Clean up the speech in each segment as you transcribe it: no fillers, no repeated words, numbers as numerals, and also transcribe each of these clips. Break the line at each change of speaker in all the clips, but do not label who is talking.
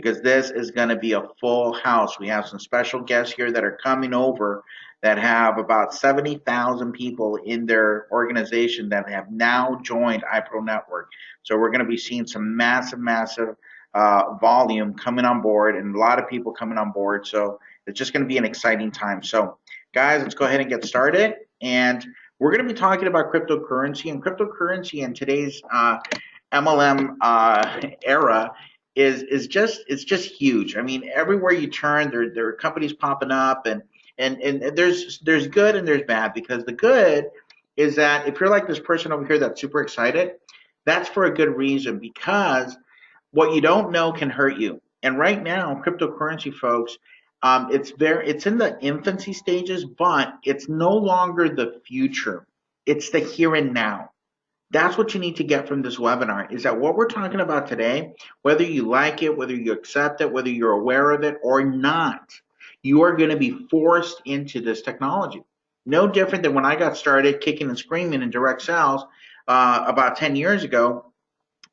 because this is going to be a full house. We have some special guests here that are coming over that have about 70,000 people in their organization that have now joined iPro Network. So we're going to be seeing some massive volume coming on board and a lot of people coming on board. So it's just going to be an exciting time. So guys, let's go ahead and get started. And we're going to be talking about cryptocurrency, and cryptocurrency in today's MLM era is just it's just huge. I mean, everywhere you turn, there are companies popping up, and there's good and there's bad, because the good is that if you're like this person over here that's super excited, that's for a good reason, because what you don't know can hurt you. And right now, cryptocurrency, folks, it's in the infancy stages, but it's no longer the future. It's the here and now. That's what you need to get from this webinar, is that what we're talking about today, whether you like it, whether you accept it, whether you're aware of it or not, you are going to be forced into this technology. No different than when I got started kicking and screaming in direct sales about 10 years ago.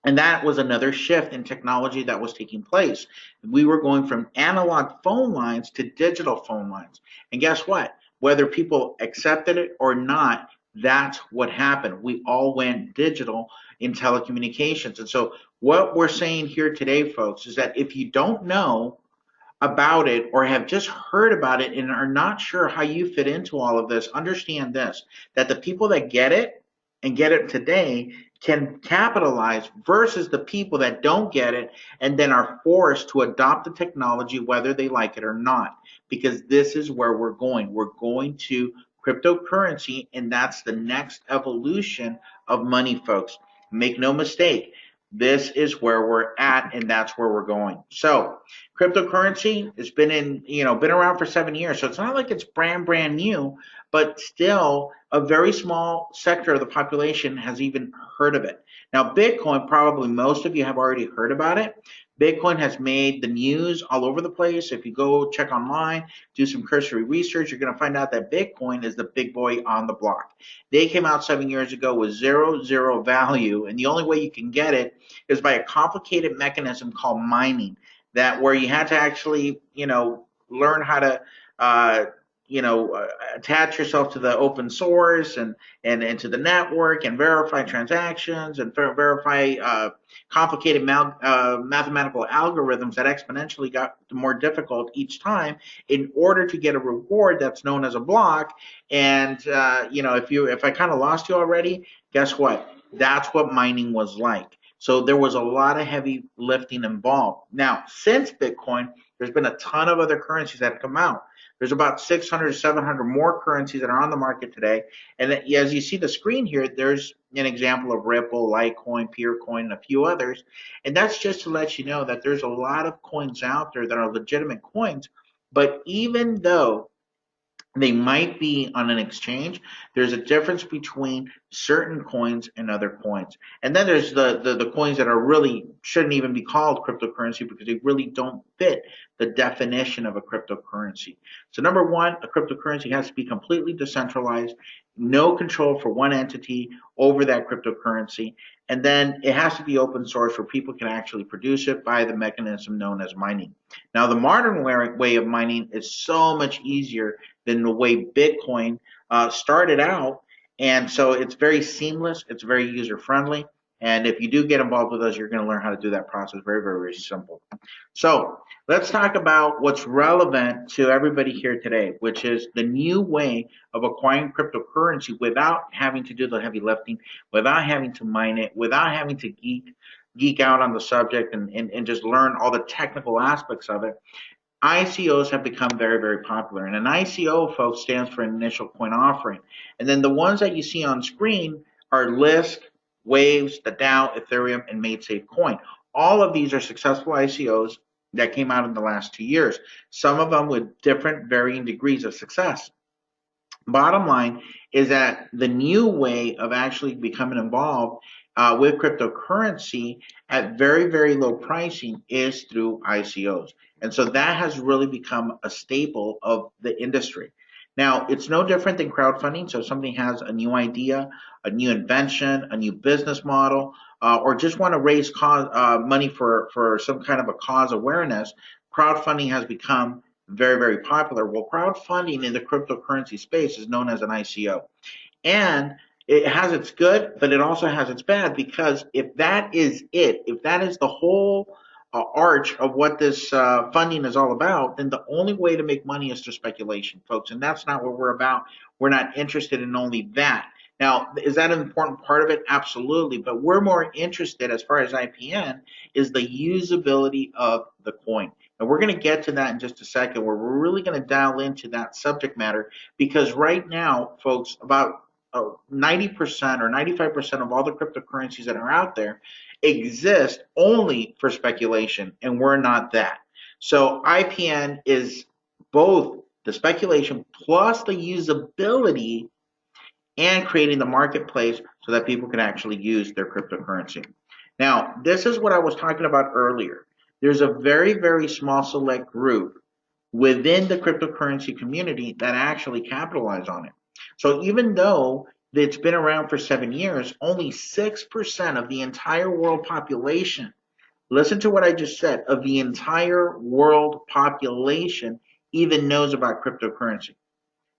And that was another shift in technology that was taking place. We were going from analog phone lines to digital phone lines. And guess what? Whether people accepted it or not, that's what happened. We all went digital in telecommunications. And so what we're saying here today, folks, is that if you don't know about it or have just heard about it and are not sure how you fit into all of this, understand this, that the people that get it and get it today can capitalize versus the people that don't get it and then are forced to adopt the technology whether they like it or not, because this is where we're going. We're going to cryptocurrency, and that's the next evolution of money, folks. Make no mistake, this is where we're at, and that's where we're going. So cryptocurrency has been around for 7 years, so it's not like it's brand new, but still a very small sector of the population has even heard of it. Now, Bitcoin, probably most of you have already heard about it. Bitcoin has made the news all over the place. If you go check online, do some cursory research, you're going to find out that Bitcoin is the big boy on the block. They came out 7 years ago with zero value, and the only way you can get it is by a complicated mechanism called mining, that where you had to actually, learn how to attach yourself to the open source and to the network and verify transactions and verify complicated mathematical algorithms that exponentially got more difficult each time in order to get a reward that's known as a block. And if I kind of lost you already, guess what? That's what mining was like. So there was a lot of heavy lifting involved. Now, since Bitcoin, there's been a ton of other currencies that have come out. There's about 600, 700 more currencies that are on the market today. And as you see the screen here, there's an example of Ripple, Litecoin, Peercoin, and a few others. And that's just to let you know that there's a lot of coins out there that are legitimate coins. But even though they might be on an exchange, there's a difference between certain coins and other coins. And then there's the coins that are really shouldn't even be called cryptocurrency because they really don't fit the definition of a cryptocurrency. So number one, a cryptocurrency has to be completely decentralized, no control for one entity over that cryptocurrency. And then it has to be open source where people can actually produce it by the mechanism known as mining. Now, the modern way of mining is so much easier than the way Bitcoin started out. And so it's very seamless. It's very user friendly. And if you do get involved with us, you're going to learn how to do that process. Very simple. So let's talk about what's relevant to everybody here today, which is the new way of acquiring cryptocurrency without having to do the heavy lifting, without having to mine it, without having to geek out on the subject and just learn all the technical aspects of it. ICOs have become very popular. And an ICO, folks, stands for initial coin offering. And then the ones that you see on screen are Lisk, Waves, the DAO, Ethereum, and MadeSafe Coin. All of these are successful ICOs that came out in the last 2 years, some of them with different varying degrees of success. Bottom line is that the new way of actually becoming involved with cryptocurrency at very low pricing is through ICOs. And so that has really become a staple of the industry. Now, it's no different than crowdfunding. So if somebody has a new idea, a new invention, a new business model, or just want to raise money for some kind of a cause awareness, crowdfunding has become very, very popular. Well, crowdfunding in the cryptocurrency space is known as an ICO. And it has its good, but it also has its bad, because if that is it, if that is the whole arch of what this funding is all about, then the only way to make money is through speculation, folks. And that's not what we're about. We're not interested in only that. Now, is that an important part of it? Absolutely. But we're more interested, as far as IPN, is the usability of the coin. And we're going to get to that in just a second, where we're really going to dial into that subject matter, because right now, folks, about 90% or 95% of all the cryptocurrencies that are out there exist only for speculation, and we're not that. So IPN is both the speculation plus the usability, and creating the marketplace so that people can actually use their cryptocurrency. Now, this is what I was talking about earlier. There's a very, very small select group within the cryptocurrency community that actually capitalize on it. So even though it's been around for 7 years, only 6% of the entire world population, listen to what I just said, of the entire world population even knows about cryptocurrency.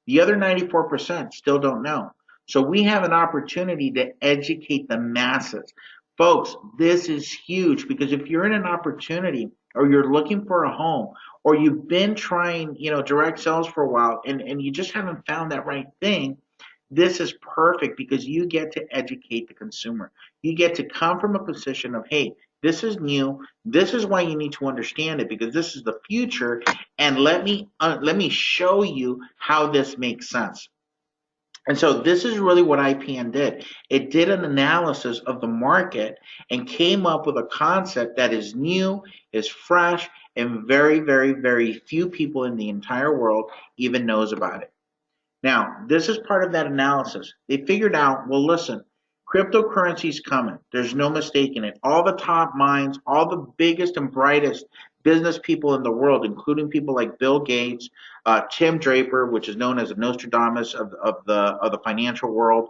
The other 94% still don't know. So we have an opportunity to educate the masses. Folks, this is huge, because if you're in an opportunity, or you're looking for a home, or you've been trying, direct sales for a while, and you just haven't found that right thing, this is perfect, because you get to educate the consumer. You get to come from a position of, hey, this is new. This is why you need to understand it, because this is the future, and let me show you how this makes sense. And so this is really what IPN did. It did an analysis of the market and came up with a concept that is new, is fresh, and very, very, very few people in the entire world even knows about it. Now, this is part of that analysis. They figured out, well, listen, cryptocurrency's coming. There's no mistaking it. All the top minds, all the biggest and brightest business people in the world, including people like Bill Gates, Tim Draper, which is known as the Nostradamus of the financial world,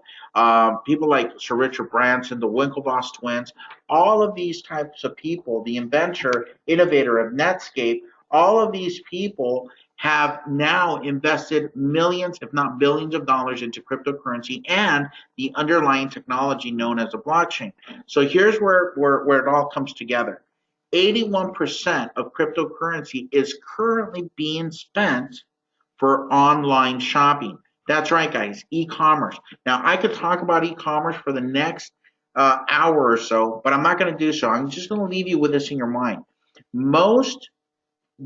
people like Sir Richard Branson, the Winklevoss twins, all of these types of people, the inventor, innovator of Netscape, all of these people have now invested millions, if not billions of dollars into cryptocurrency and the underlying technology known as a blockchain. So here's where it all comes together. 81% of cryptocurrency is currently being spent for online shopping. That's right, guys, e-commerce. Now, I could talk about e-commerce for the next hour or so, but I'm not going to do so. I'm just going to leave you with this in your mind. Most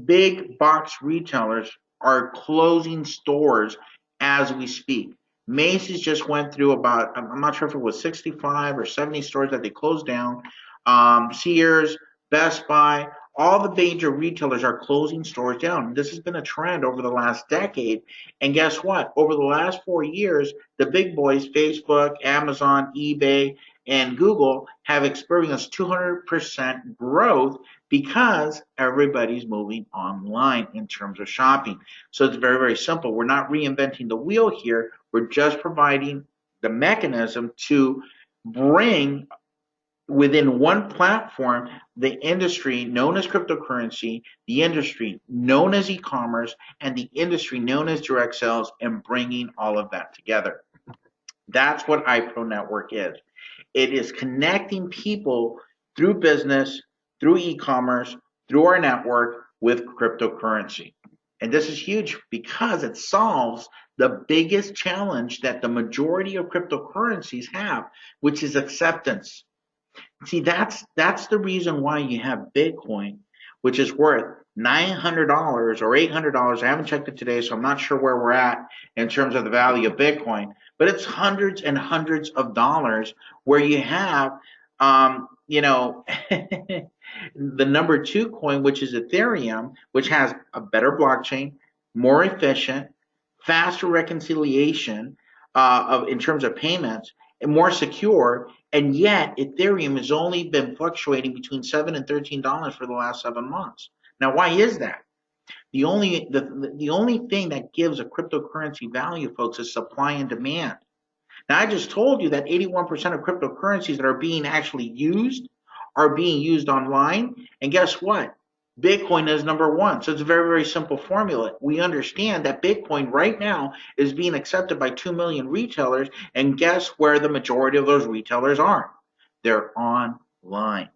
big box retailers are closing stores as we speak. Macy's just went through about, I'm not sure if it was 65 or 70 stores that they closed down. Sears, Best Buy, all the major retailers are closing stores down. This has been a trend over the last decade. And guess what? Over the last 4 years, the big boys, Facebook, Amazon, eBay, and Google, have experienced 200% growth, because everybody's moving online in terms of shopping. So it's very, very simple. We're not reinventing the wheel here. We're just providing the mechanism to bring within one platform the industry known as cryptocurrency, the industry known as e-commerce, and the industry known as direct sales, and bringing all of that together. That's what iPro Network is. It is connecting people through business, through e-commerce, through our network with cryptocurrency. And this is huge, because it solves the biggest challenge that the majority of cryptocurrencies have, which is acceptance. See, that's the reason why you have Bitcoin, which is worth $900 or $800. I haven't checked it today, so I'm not sure where we're at in terms of the value of Bitcoin, but it's hundreds and hundreds of dollars, where you have, the number two coin, which is Ethereum, which has a better blockchain, more efficient, faster reconciliation in terms of payments, and more secure. And yet, Ethereum has only been fluctuating between $7 and $13 for the last 7 months. Now, why is that? The only thing that gives a cryptocurrency value, folks, is supply and demand. Now, I just told you that 81% of cryptocurrencies that are being actually used are being used online. And guess what? Bitcoin is number one. So it's a very, very simple formula. We understand that Bitcoin right now is being accepted by 2 million retailers. And guess where the majority of those retailers are? They're online.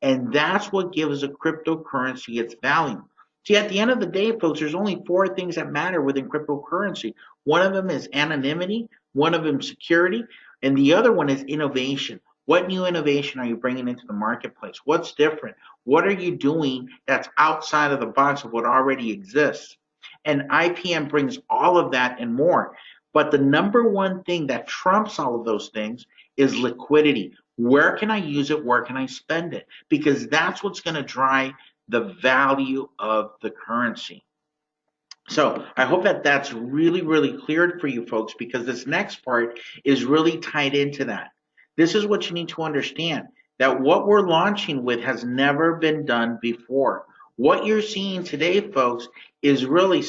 And that's what gives a cryptocurrency its value. See, at the end of the day, folks, there's only four things that matter within cryptocurrency. One of them is anonymity, one of them security, and the other one is innovation. What new innovation are you bringing into the marketplace? What's different? What are you doing that's outside of the box of what already exists? And IPM brings all of that and more. But the number one thing that trumps all of those things is liquidity. Where can I use it? Where can I spend it? Because that's what's going to drive the value of the currency. So I hope that that's really, really cleared for you folks, because this next part is really tied into that. This is what you need to understand, that what we're launching with has never been done before. What you're seeing today, folks, is really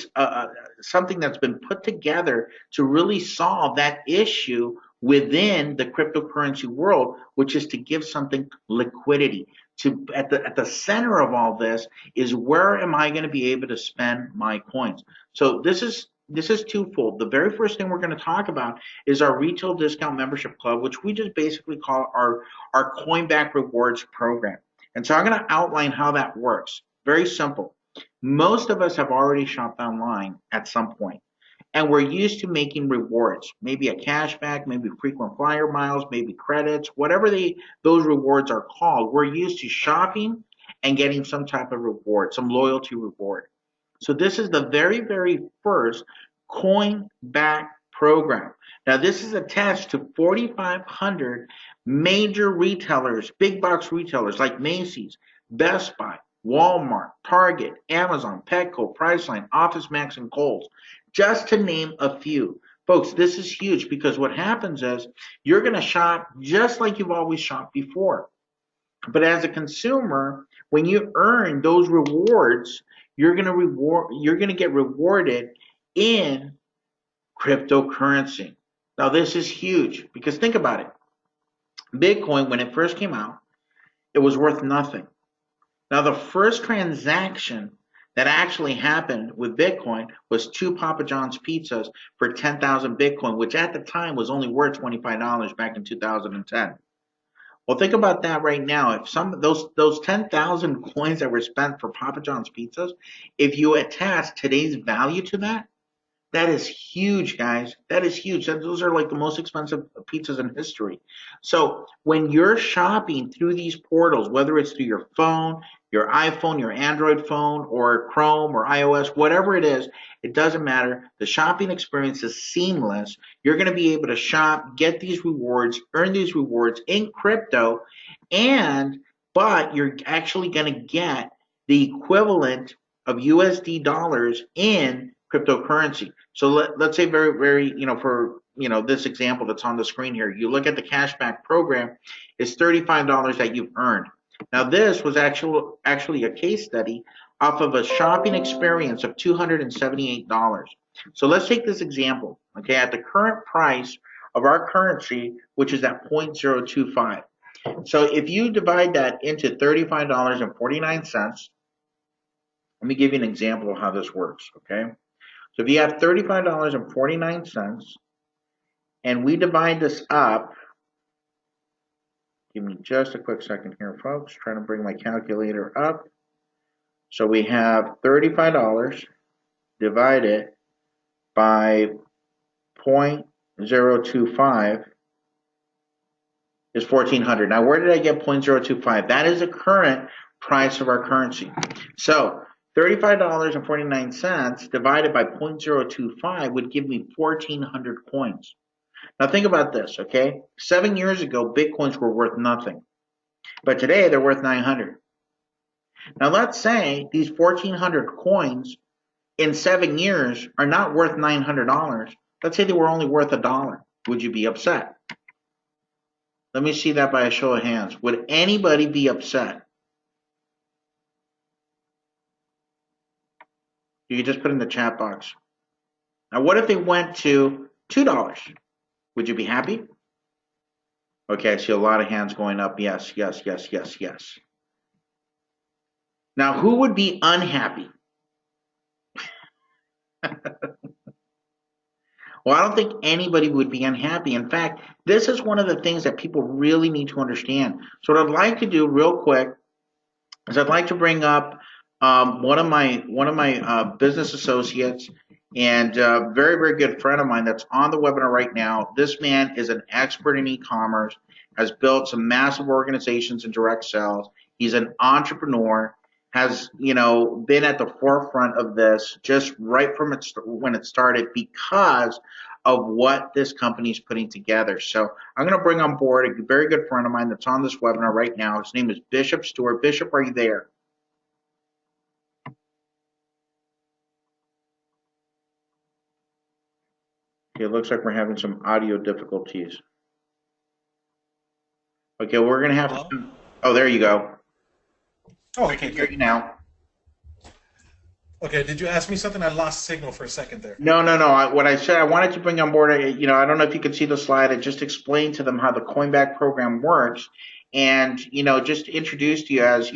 something that's been put together to really solve that issue within the cryptocurrency world, which is to give something liquidity. To at the center of all this is, where am I going to be able to spend my coins? So this is twofold. The very first thing we're going to talk about is our retail discount membership club, which we just basically call our coinback rewards program. And so I'm going to outline how that works. Very simple. Most of us have already shopped online at some point, and we're used to making rewards, maybe a cashback, maybe frequent flyer miles, maybe credits, whatever those rewards are called. We're used to shopping and getting some type of reward, some loyalty reward. So this is the very, very first coin back program. Now this is attached to 4,500 major retailers, big box retailers like Macy's, Best Buy, Walmart, Target, Amazon, Petco, Priceline, OfficeMax, and Kohl's, just to name a few. Folks, this is huge, because what happens is you're going to shop just like you've always shopped before. But as a consumer, when you earn those rewards, you're going to get rewarded in cryptocurrency. Now this is huge, because think about it. Bitcoin, when it first came out, it was worth nothing. Now the first transaction that actually happened with Bitcoin was two Papa John's pizzas for 10,000 Bitcoin, which at the time was only worth $25 back in 2010. Well, think about that right now. If some of those 10,000 coins that were spent for Papa John's pizzas, if you attach today's value to that, that is huge, guys. That is huge. Those are like the most expensive pizzas in history. So when you're shopping through these portals, whether it's through your phone, your iPhone, your Android phone, or Chrome or iOS, whatever it is, it doesn't matter. The shopping experience is seamless. You're going to be able to shop, get these rewards, earn these rewards in crypto, but you're actually going to get the equivalent of USD dollars in cryptocurrency. So let's say very, very, for, this example that's on the screen here, you look at the cashback program, it's $35 that you've earned. Now this was actually a case study off of a shopping experience of $278. So let's take this example, okay, at the current price of our currency, which is at 0.025. So if you divide that into $35.49, let me give you an example of how this works, okay? So if you have $35.49 and we divide this up, give me just a quick second here, folks, trying to bring my calculator up. So we have $35 divided by 0.025 is 1,400. Now, where did I get 0.025? That is the current price of our currency. So $35.49 divided by 0.025 would give me 1,400 coins. Now think about this, okay? 7 years ago, Bitcoins were worth nothing. But today, they're worth 900. Now let's say these 1,400 coins in 7 years are not worth $900. Let's say they were only worth $1. Would you be upset? Let me see that by a show of hands. Would anybody be upset? You can just put in the chat box. Now, what if they went to $2? Would you be happy? Okay, I see a lot of hands going up. Yes, yes, yes, yes, yes. Now, who would be unhappy? Well, I don't think anybody would be unhappy. In fact, this is one of the things that people really need to understand. So, what I'd like to do real quick is I'd like to bring up one of my business associates and very very good friend of mine that's on the webinar right now. This man is an expert in e-commerce, has built some massive organizations in direct sales. He's an entrepreneur, has been at the forefront of this just right from when it started because of what this company is putting together. So I'm going to bring on board a very good friend of mine that's on this webinar right now. His name is Bishop Stewart. Bishop, are you there? Okay, it looks like we're having some audio difficulties. Okay, we're going to have
Hello?
to. Oh, there you go.
Oh,
I
okay,
can hear
good.
you now.
Okay, did you ask me something? I lost signal for a second there.
No, no, no. What I said, I wanted to bring on board, I don't know if you can see the slide. I just explained to them how the Coinback program works and, just introduce to you as,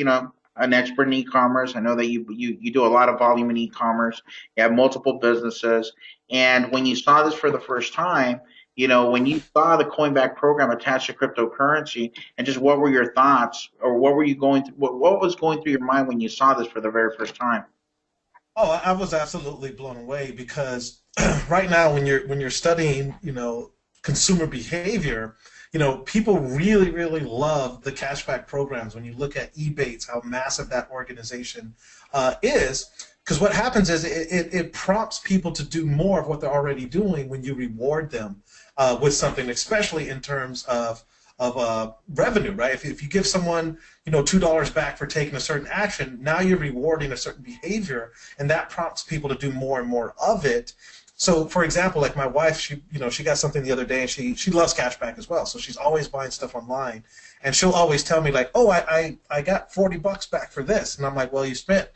an expert in e-commerce. I know that you do a lot of volume in e-commerce. You have multiple businesses. And when you saw this for the first time, when you saw the Coinback program attached to cryptocurrency and just what were your thoughts or what were you going through, what was going through your mind when you saw this for the very first time?
Oh, I was absolutely blown away because right now when you're studying, consumer behavior, people really, really love the cashback programs. When you look at Ebates, how massive that organization is, because what happens is it prompts people to do more of what they're already doing when you reward them with something, especially in terms of revenue, right? If you give someone $2 back for taking a certain action, now you're rewarding a certain behavior, and that prompts people to do more and more of it. So, for example, like my wife, she got something the other day, and she loves cashback as well. So she's always buying stuff online, and she'll always tell me like, "Oh, I got $40 back for this," and I'm like, "Well, you spent."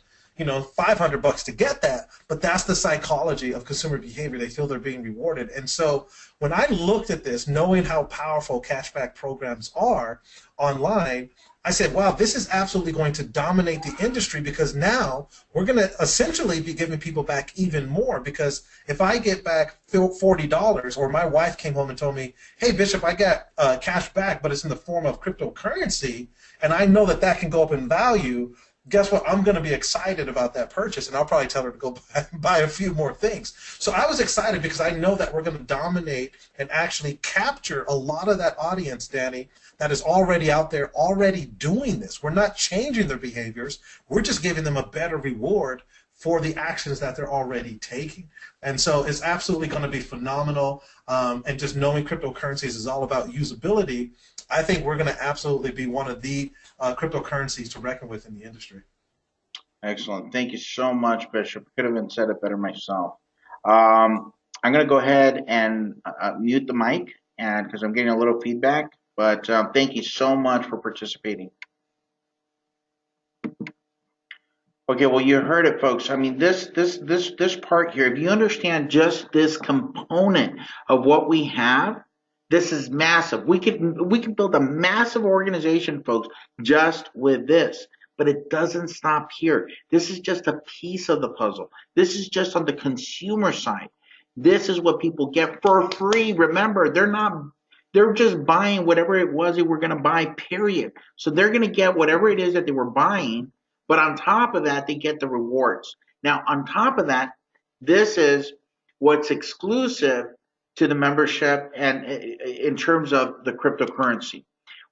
500 bucks to get that, but that's the psychology of consumer behavior. They feel they're being rewarded. And so when I looked at this, knowing how powerful cashback programs are online, I said, wow, this is absolutely going to dominate the industry because now we're going to essentially be giving people back even more. Because if I get back $40, or my wife came home and told me, hey, Bishop, I got cash back, but it's in the form of cryptocurrency, and I know that that can go up in value, guess what? I'm going to be excited about that purchase, and I'll probably tell her to go buy a few more things. So I was excited because I know that we're going to dominate and actually capture a lot of that audience, Danny, that is already out there, already doing this. We're not changing their behaviors. We're just giving them a better reward for the actions that they're already taking. And so it's absolutely going to be phenomenal. And just knowing cryptocurrencies is all about usability. I think we're going to absolutely be one of the cryptocurrencies to reckon with in the industry.
Excellent. Thank you so much, Bishop. Could have even said it better myself. I'm going to go ahead and mute the mic, and because I'm getting a little feedback. But thank you so much for participating. Okay, well, you heard it, folks. I mean, this part here. If you understand just this component of what we have, this is massive. We could build a massive organization, folks, just with this. But it doesn't stop here. This is just a piece of the puzzle. This is just on the consumer side. This is what people get for free. Remember, they're just buying whatever it was they were going to buy, period. So they're going to get whatever it is that they were buying, but on top of that, they get the rewards. Now, on top of that, this is what's exclusive to the membership and in terms of the cryptocurrency,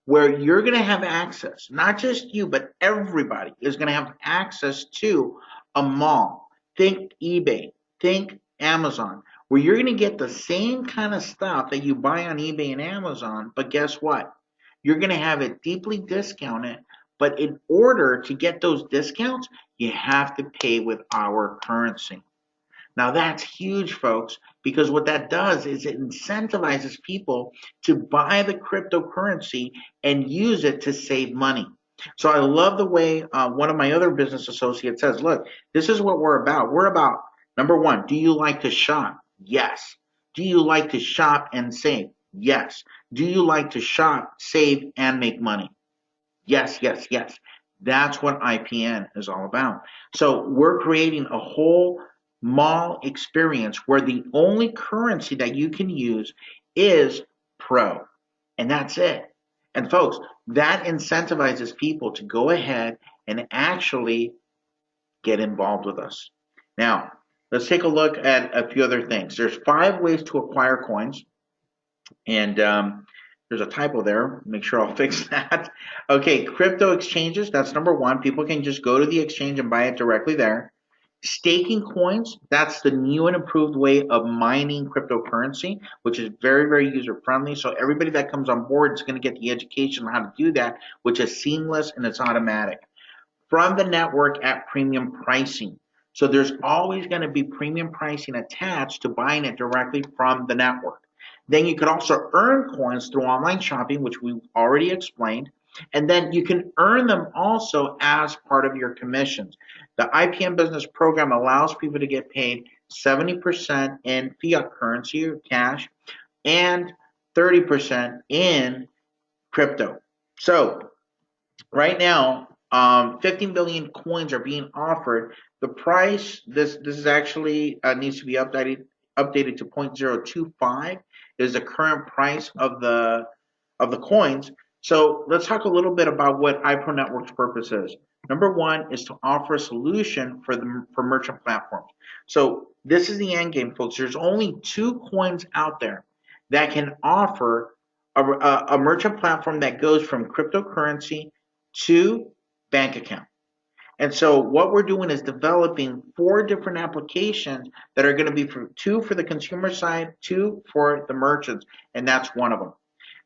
where you're going to have access, not just you, but everybody is going to have access to a mall. Think eBay, think Amazon, where you're going to get the same kind of stuff that you buy on eBay and Amazon, but guess what? You're going to have it deeply discounted, but in order to get those discounts, you have to pay with our currency. Now that's huge, folks, because what that does is it incentivizes people to buy the cryptocurrency and use it to save money. So I love the way one of my other business associates says, look, this is what we're about. We're about, number one, do you like to shop? Yes. Do you like to shop and save? Yes. Do you like to shop, save, and make money? Yes, yes, yes. That's what IPN is all about. So we're creating a whole mall experience where the only currency that you can use is Pro. And that's it. And folks, that incentivizes people to go ahead and actually get involved with us. Now, let's take a look at a few other things. There's 5 ways to acquire coins. And there's a typo there. Make sure I'll fix that. Okay, crypto exchanges. That's number one. People can just go to the exchange and buy it directly there. Staking coins. That's the new and improved way of mining cryptocurrency, which is very, very user friendly. So everybody that comes on board is going to get the education on how to do that, which is seamless and it's automatic from the network at premium pricing. So there's always going to be premium pricing attached to buying it directly from the network. Then you could also earn coins through online shopping, which we already explained. And then you can earn them also as part of your commissions. The IPM business program allows people to get paid 70% in fiat currency or cash and 30% in crypto. So right now, 15 billion coins are being offered. The price, this is actually needs to be updated to 0.025 is the current price of the coins. So let's talk a little bit about what iPro Network's purpose is. Number one is to offer a solution for merchant platforms. So this is the end game, folks. There's only 2 coins out there that can offer a merchant platform that goes from cryptocurrency to bank account. And so what we're doing is developing 4 different applications that are going to be for 2 for the consumer side, 2 for the merchants, and that's one of them.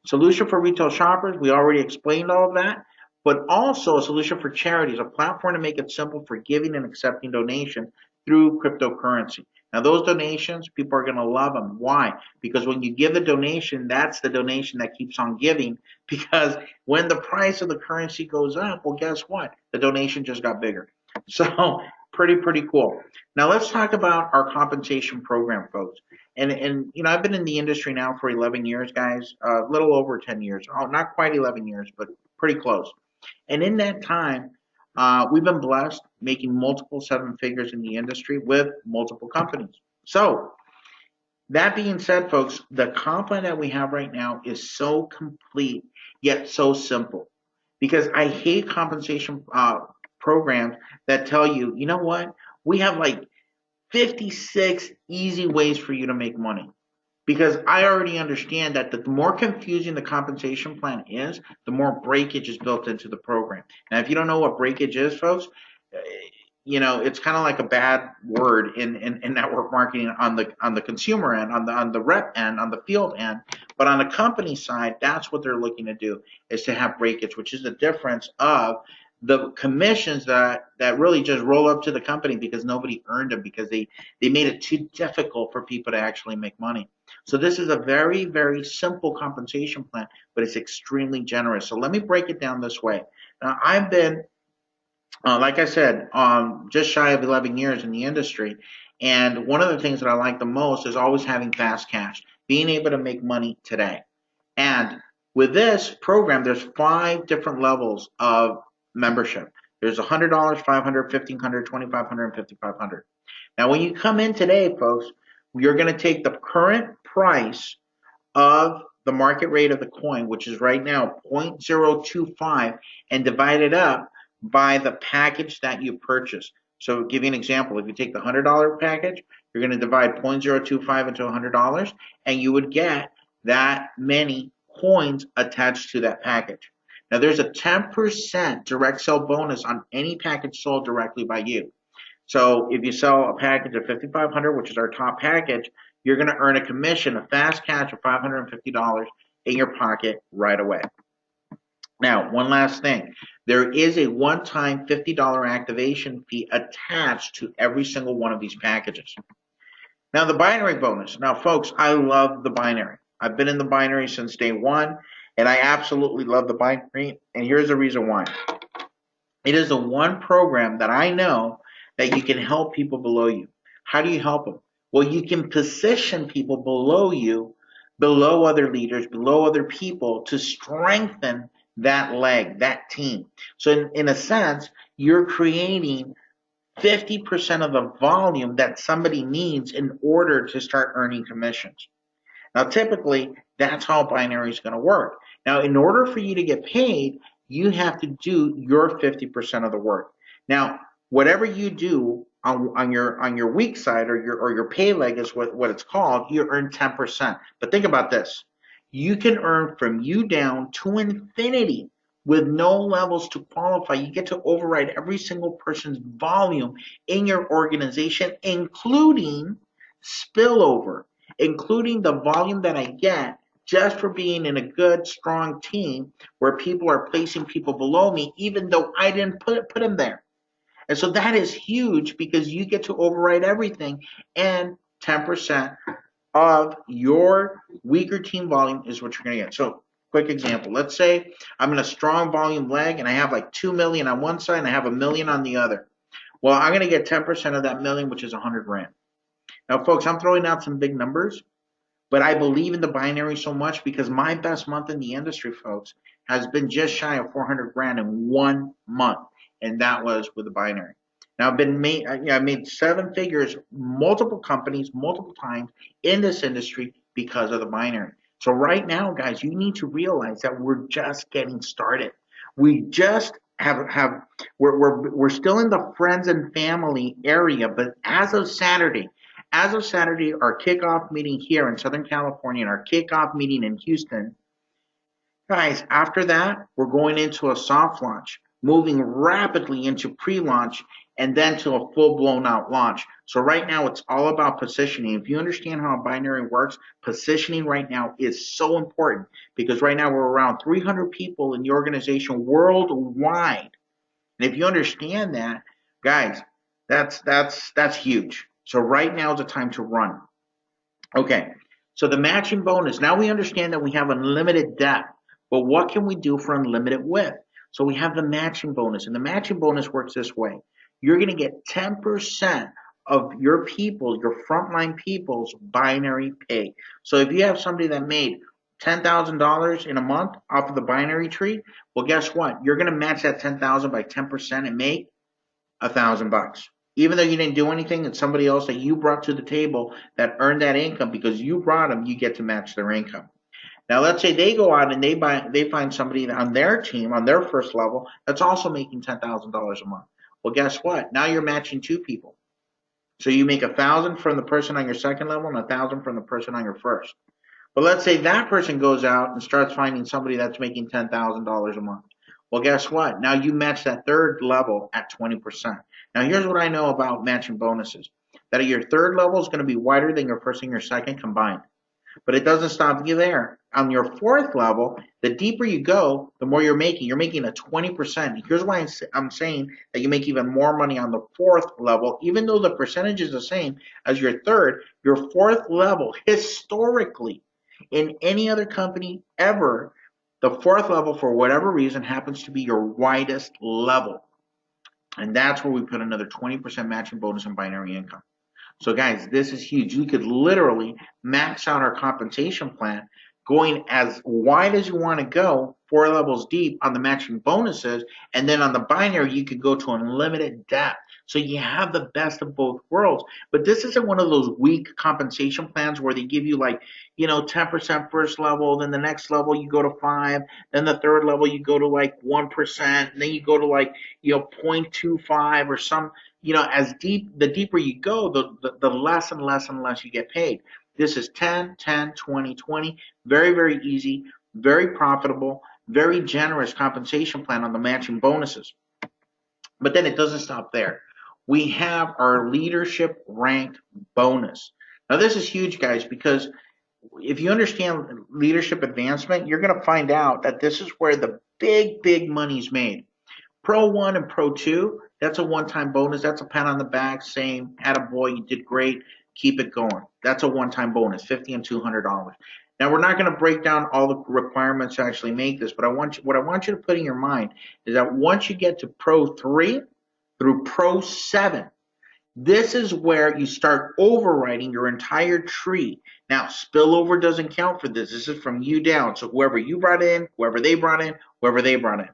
Solution for retail shoppers, we already explained all of that, but also a solution for charities, a platform to make it simple for giving and accepting donations through cryptocurrency. Now, those donations, people are going to love them. Why? Because when you give a donation, that's the donation that keeps on giving. Because when the price of the currency goes up, well, guess what? The donation just got bigger. So, pretty cool. Now, let's talk about our compensation program, folks. And you know, I've been in the industry now for 11 years, guys, a little over 10 years. Oh, not quite 11 years, but pretty close. And in that time, we've been blessed making multiple 7 figures in the industry with multiple companies. So, that being said, folks, the comp plan that we have right now is so complete yet so simple. Because I hate compensation programs that tell you, you know what, we have like 56 easy ways for you to make money. Because I already understand that the more confusing the compensation plan is, the more breakage is built into the program. Now, if you don't know what breakage is, folks, you know, it's kind of like a bad word in network marketing on the consumer end, on the rep end, on the field end. But on the company side, that's what they're looking to do is to have breakage, which is the difference of the commissions that really just roll up to the company because nobody earned them because they made it too difficult for people to actually make money. So this is a very, very simple compensation plan, but it's extremely generous. So let me break it down this way. Now, I've been like I said, just shy of 11 years in the industry. And one of the things that I like the most is always having fast cash, being able to make money today. And with this program, there's 5 different levels of membership. There's $100, 500, 1500, 2500, and 5500. Now, when you come in today, folks, you're going to take the current price of the market rate of the coin, which is right now 0.025, and divide it up by the package that you purchase. So, give you an example. If you take the $100 package, you're going to divide 0.025 into $100, and you would get that many coins attached to that package. Now, there's a 10% direct sell bonus on any package sold directly by you. So if you sell a package of 5,500, which is our top package, you're going to earn a commission, a fast cash of $550 in your pocket right away. Now, one last thing. There is a one-time $50 activation fee attached to every single one of these packages. Now, the binary bonus. Now, folks, I love the binary. I've been in the binary since day one, and I absolutely love the binary, and here's the reason why. It is the one program that I know that you can help people below you. How do you help them? Well, you can position people below you below other leaders, below other people to strengthen that leg, that team. So in a sense, you're creating 50% of the volume that somebody needs in order to start earning commissions. Now, typically, that's how binary is going to work. Now, in order for you to get paid, you have to do your 50% of the work. Now, whatever you do on your weak side or your pay leg is what it's called, you earn 10%. But think about this. You can earn from you down to infinity with no levels to qualify. You get to override every single person's volume in your organization, including spillover, including the volume that I get just for being in a good, strong team where people are placing people below me, even though I didn't put them there. And so that is huge because you get to override everything, and 10% of your weaker team volume is what you're going to get. So, quick example. Let's say I'm in a strong volume leg and I have like 2 million on one side and I have a million on the other. Well, I'm going to get 10% of that million, which is 100 grand. Now, folks, I'm throwing out some big numbers, but I believe in the binary so much because my best month in the industry, folks, has been just shy of 400 grand in 1 month, and that was with the binary. Now I made 7 figures, multiple companies, multiple times in this industry because of the binary. So right now, guys, you need to realize that we're just getting started. We just have we're still in the friends and family area, but as of Saturday, our kickoff meeting here in Southern California and our kickoff meeting in Houston, guys, after that, we're going into a soft launch, moving rapidly into pre-launch and then to a full-blown out launch. So right now, it's all about positioning. If you understand how a binary works, positioning right now is so important because right now we're around 300 people in the organization worldwide. And if you understand that, guys, that's huge. So right now is the time to run. Okay. So the matching bonus. Now we understand that we have unlimited depth, but what can we do for unlimited width? So we have the matching bonus, and the matching bonus works this way. You're going to get 10% of your people, your frontline people's binary pay. So if you have somebody that made $10,000 in a month off of the binary tree, well, guess what? You're going to match that 10,000 by 10% and make $1,000. Even though you didn't do anything, it's somebody else that you brought to the table that earned that income because you brought them, you get to match their income. Now, let's say they go out and they find somebody on their team, on their first level, that's also making $10,000 a month. Well, guess what? Now you're matching 2 people. So you make 1,000 from the person on your second level and 1,000 from the person on your first. But let's say that person goes out and starts finding somebody that's making $10,000 a month. Well, guess what? Now you match that third level at 20%. Now, here's what I know about matching bonuses. That your third level is going to be wider than your first and your second combined. But it doesn't stop you there. On your fourth level, the deeper you go, the more you're making. You're making a 20%. Here's why I'm saying that you make even more money on the fourth level, even though the percentage is the same as your third. Your fourth level, historically, in any other company ever, the fourth level, for whatever reason, happens to be your widest level. And that's where we put another 20% matching bonus on binary income. So guys, this is huge. You could literally max out our compensation plan going as wide as you want to go, 4 levels deep on the matching bonuses, and then on the binary, you could go to unlimited depth. So you have the best of both worlds. But this isn't one of those weak compensation plans where they give you like, 10% first level, then the next level you go to 5, then the third level you go to like 1%, and then you go to like, 0.25 or some, the deeper you go, the less and less and less you get paid. This is 10, 10, 20, 20. Very, very easy, very profitable, very generous compensation plan on the matching bonuses. But then it doesn't stop there. We have our leadership ranked bonus. Now, this is huge, guys, because if you understand leadership advancement, you're going to find out that this is where the big, big money's made. Pro 1 and Pro 2, that's a one-time bonus. That's a pat on the back saying, attaboy, you did great. Keep it going. That's a one-time bonus, $50 and $200. Now, we're not going to break down all the requirements to actually make this, but what I want you to put in your mind is that once you get to Pro 3 through Pro 7, This is where you start overriding your entire tree. Now, spillover doesn't count for this. This is from you down. So whoever you brought in, whoever they brought in, whoever they brought in.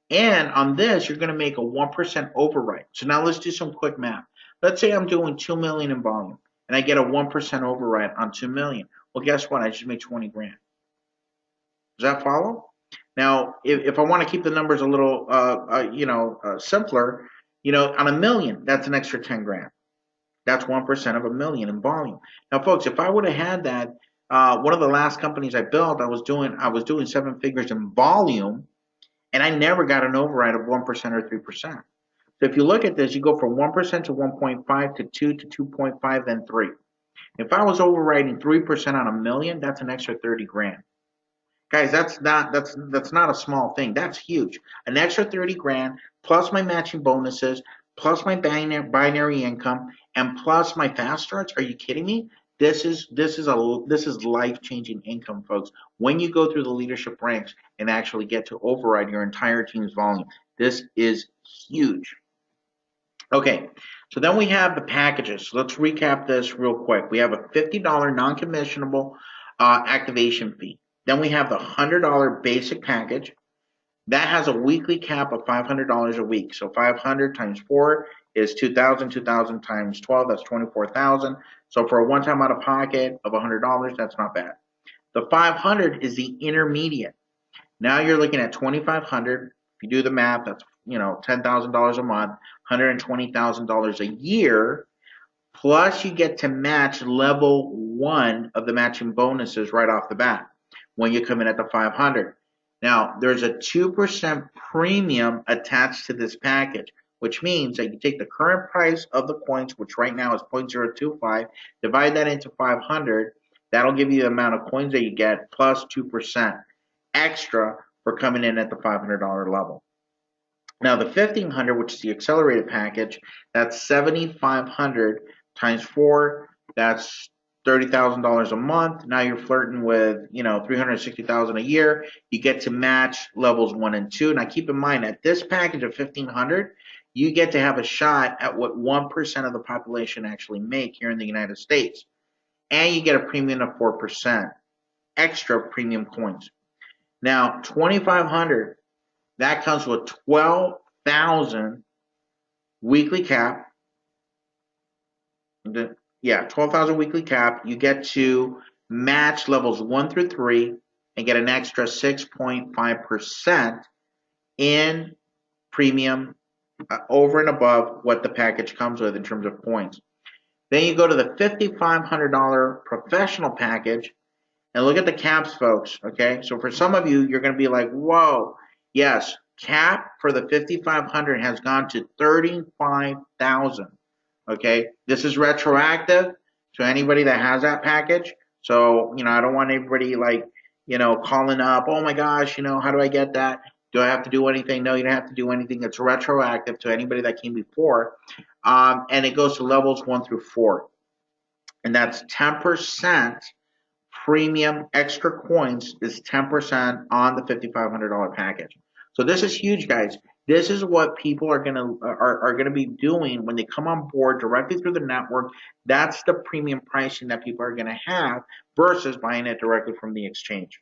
And on this, you're going to make a 1% override. So now let's do some quick math. Let's say I'm doing 2 million in volume and I get a 1% override on 2 million. Well, guess what? I just made 20 grand. Does that follow? Now, if I want to keep the numbers a little, simpler, on a million, that's an extra 10 grand. That's 1% of a million in volume. Now, folks, if I would have had that, one of the last companies I built, I was doing 7 figures in volume, and I never got an override of 1% or 3%. So if you look at this, you go from 1% to 1.5 to 2 to 2.5, then 3. If I was overriding 3% on a million, that's an extra 30 grand. Guys, that's not a small thing. That's huge. An extra 30 grand plus my matching bonuses, plus my binary income, and plus my fast starts. Are you kidding me? This is life-changing income, folks. When you go through the leadership ranks and actually get to override your entire team's volume, this is huge. Okay, so then we have the packages. So let's recap this real quick. We have a $50 non-commissionable activation fee. Then we have the $100 basic package. That has a weekly cap of $500 a week. So 500 times 4 is 2,000. 2,000 times 12, that's 24,000. So for a one-time out of pocket of $100, that's not bad. The 500 is the intermediate. Now you're looking at 2,500. If you do the math, that's $10,000 a month, $120,000 a year. Plus you get to match level 1 of the matching bonuses right off the bat when you come in at the 500. Now, there's a 2% premium attached to this package, which means that you take the current price of the points, which right now is 0.025, divide that into 500. That'll give you the amount of coins that you get plus 2% extra for coming in at the $500 level. Now, the 1,500, which is the accelerated package, that's 7,500 times 4. That's $30,000 a month. Now you're flirting with, $360,000 a year. You get to match levels 1 and 2. Now keep in mind, at this package of 1,500, you get to have a shot at what 1% of the population actually make here in the United States. And you get a premium of 4%, extra premium coins. Now, 2,500, that comes with 12,000 weekly cap. 12,000 weekly cap. You get to match levels 1 through 3 and get an extra 6.5% in premium over and above what the package comes with in terms of points. Then you go to the $5,500 professional package and look at the caps, folks. Okay, so for some of you, you're going to be like, whoa, yes, cap for the 5,500 has gone to 35,000. Okay, this is retroactive to anybody that has that package. So, I don't want everybody calling up, oh my gosh, how do I get that? Do I have to do anything? No, you don't have to do anything. It's retroactive to anybody that came before. And it goes to levels 1 through 4. And that's 10% premium extra coins is 10% on the $5,500 package. So this is huge, guys. This is what people are gonna be doing when they come on board directly through the network. That's the premium pricing that people are gonna have versus buying it directly from the exchange.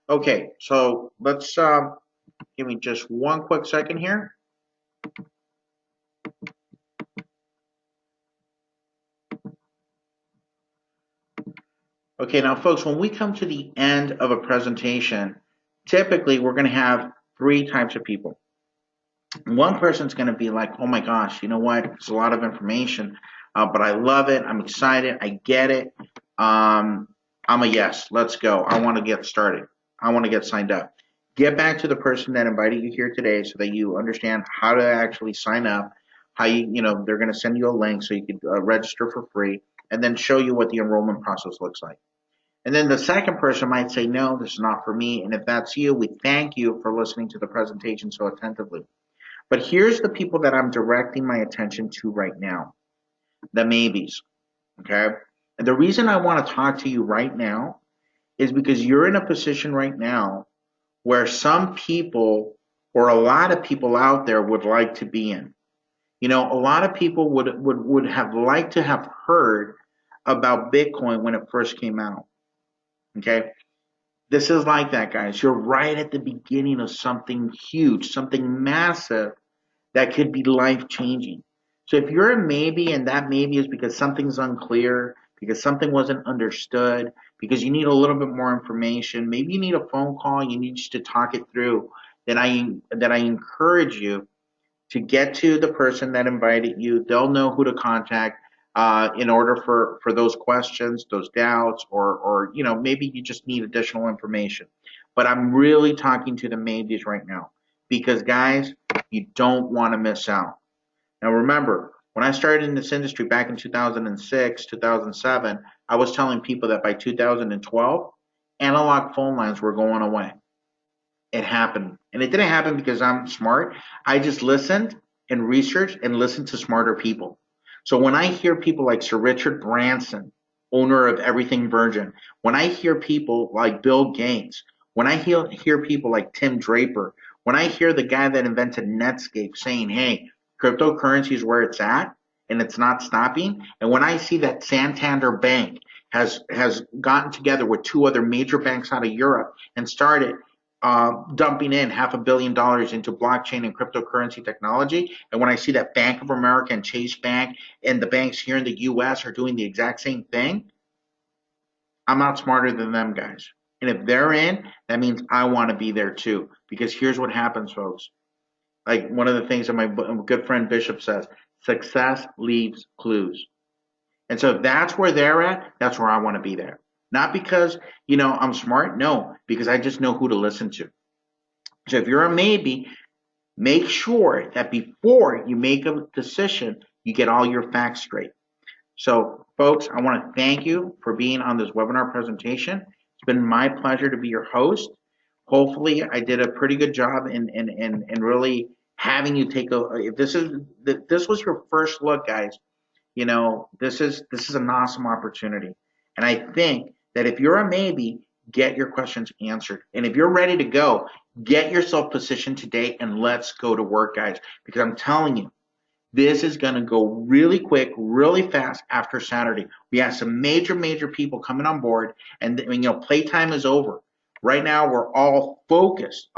Okay, so let's give me just one quick second here. Okay, now folks, when we come to the end of a presentation, typically we're going to have 3 types of people. One person's going to be like, oh my gosh, you know what? It's a lot of information, but I love it. I'm excited. I get it. I'm a yes. Let's go. I want to get started. I want to get signed up. Get back to the person that invited you here today so that you understand how to actually sign up, how they're going to send you a link so you can register for free, and then show you what the enrollment process looks like. And then the second person might say, no, this is not for me. And if that's you, we thank you for listening to the presentation so attentively. But here's the people that I'm directing my attention to right now, the maybes, okay? And the reason I want to talk to you right now is because you're in a position right now where some people or a lot of people out there would like to be in. A lot of people would have liked to have heard about Bitcoin when it first came out. Okay. This is like that, guys. You're right at the beginning of something huge, something massive that could be life changing. So if you're a maybe, and that maybe is because something's unclear, because something wasn't understood, because you need a little bit more information, maybe you need a phone call, you need just to talk it through, then I encourage you to get to the person that invited you. They'll know who to contact in order for those questions, those doubts, or maybe you just need additional information. But I'm really talking to the maybes right now because, guys, you don't want to miss out. Now, remember, when I started in this industry back in 2006, 2007, I was telling people that by 2012, analog phone lines were going away. It happened. And it didn't happen because I'm smart. I just listened and researched and listened to smarter people. So when I hear people like Sir Richard Branson, owner of Everything Virgin, when I hear people like Bill Gates, when I hear people like Tim Draper, when I hear the guy that invented Netscape saying, hey, cryptocurrency is where it's at and it's not stopping, and when I see that Santander Bank has gotten together with two other major banks out of Europe and started dumping in $500 million into blockchain and cryptocurrency technology. And when I see that Bank of America and Chase Bank and the banks here in the US are doing the exact same thing, I'm not smarter than them guys. And if they're in, that means I want to be there too. Because here's what happens, folks. Like one of the things that my good friend Bishop says, success leaves clues. And so if that's where they're at, that's where I want to be there. Not because, I'm smart. No, because I just know who to listen to. So if you're a maybe, make sure that before you make a decision, you get all your facts straight. So, folks, I want to thank you for being on this webinar presentation. It's been my pleasure to be your host. Hopefully, I did a pretty good job in really having you take a. If this was your first look, guys, this is an awesome opportunity. And I think that if you're a maybe, get your questions answered. And if you're ready to go, get yourself positioned today and let's go to work, guys. Because I'm telling you, this is going to go really quick, really fast after Saturday. We have some major people coming on board, and playtime is over. Right now, we're all focused